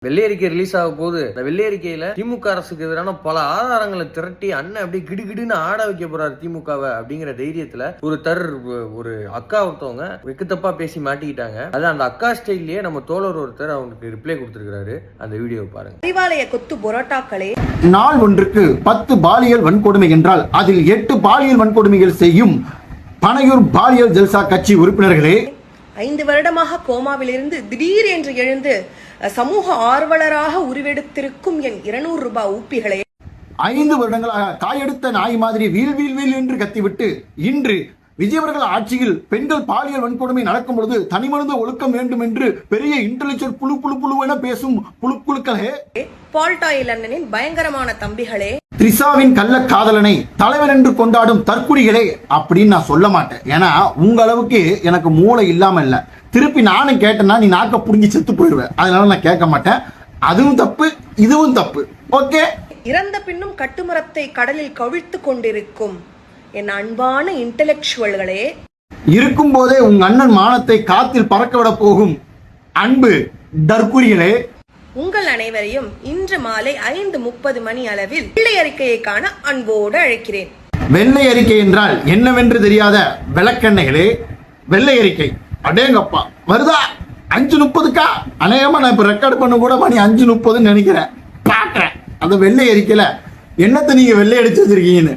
வெள்ளை அறிக்கை ரிலீஸ் ஆக போது இந்த வெள்ளை அறிக்கையில திமுக அரசுக்கு எதிரான பல ஆதாரங்களை திரட்டி அண்ணன் அப்படியே கிடுகிடுன்னு ஆட வைக்க போறாரு திமுகவை அப்படிங்கிற தைரியத்துல ஒரு அக்கா ஒருத்தவங்க வெக்குத்தப்பா பேசி மாட்டிக்கிட்டாங்க. அது அந்த அக்கா ஸ்டைல்லயே நம்ம தோழர் ஒருத்தர் அவங்களுக்கு ரிப்ளை கொடுத்திருக்காரு. அந்த வீடியோ பாருங்க. அறிவாலய கொத்து புரோட்டாக்களே, நாள் ஒன்றுக்கு 10 பாலியல் வன்கொடுமை என்றால் அதில் 8 பாலியல் வன்கொடுமைகள் செய்யும் பனையூர் பாலியல் ஜல்சா கட்சி உறுப்பினர்களே, 5 வருடமாக கோமாவிலிருந்து திடீர் என்று எழுந்து சமூக ஆர்வலராக உருவெடுத்திருக்கும் என் 200 ரூபாய் ஊப்பிகளே, 5 வருடங்களாக காயெடுத்த நாய் மாதிரி வீல் வீல் வீல் என்று கத்திவிட்டு இன்று விஜயவர்கள் ஆட்சியில் பெண்கள் பாலியல் வன்கொடுமை நடக்கும் பொழுது தனிமனித ஒழுக்கம் வேண்டும் என்று பெரிய இன்டெலிஜென்ட் புழு புழு புழுவென பேசும் புழுக்களே, பால்டாயில் அண்ணனின் பயங்கரமான தம்பிகளே, த்ரிஷாவின் கள்ள காதலனை தலைவர் என்று கொண்டாடும் தற்குறிகளே அப்படின்னு நான் சொல்ல மாட்டேன். ஏன்னா உங்க அளவுக்கு எனக்கு மூளை இல்லாம இல்ல. திருப்பி நானும் கேட்டேன்னா நீ நாக்க புடுங்கி செத்து போயிடுவேன். அதனால நான் கேட்க மாட்டேன். அதுவும் தப்பு, இதுவும் தப்பு. ஓகே. இறந்த பின்னும் கட்டுமரத்தை கடலில் கவிழ்த்து கொண்டிருக்கும் என் அன்பான இன்டெலெக்சுவல்களே, இருக்கும் போதே உங்க அண்ணன் மானத்தை காத்தில் பறக்கவிட போகும் அன்பு தற்குறிகளே, உங்கள் அனைவரையும் இன்று மாலை 5:30 மணி அளவில் வெள்ளை அறிக்கையை காண அன்போடு அழைக்கிறேன். வெள்ளை அறிக்கை என்றால் என்னவென்று தெரியாத விளக்கெண்ணைகளே, வெள்ளை அறிக்கை அடேங்கப்பா வருதா 5:30க்கா? அநேகமா நான் இப்ப ரெக்கார்ட் பண்ண கூட மணி 5:30 நினைக்கிறேன். பாக்குறேன் அந்த வெள்ளை அறிக்கையில என்னத்தை நீங்க வெள்ளை அடிச்சு வச்சிருக்கீங்கன்னு.